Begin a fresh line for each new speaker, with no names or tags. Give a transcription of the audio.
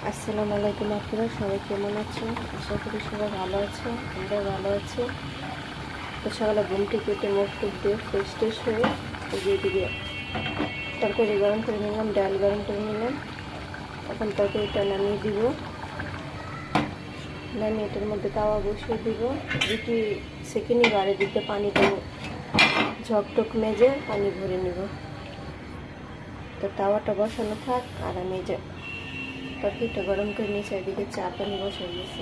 আসসালামু আলাইকুম। আপনারা সবাই কেমন আছেন? আশা করি সবাই ভালো আছে। আমরা ভালো আছি। তো সকালে ঘুম থেকে উঠে মুখ টুক দিয়ে ফ্রেশ ট্রেশ হয়ে এগিয়ে দিকে তরকারি গরম করে নিলাম, ডাল গরম করে নিলাম। এখন তরকারিটা নামিয়ে দিব, নামিয়ে এটার মধ্যে তাওয়া বসিয়ে দিব। রুটি সেঁকে নিব আর এদিকে পানিটা ঝকটক মেজে পানি ভরে নিব। তো তাওয়াটা বসানো থাক আর আমি যে তরকারিটা গরম করে নিয়েছি, এদিকে চা পানি বসিয়ে দিয়েছি।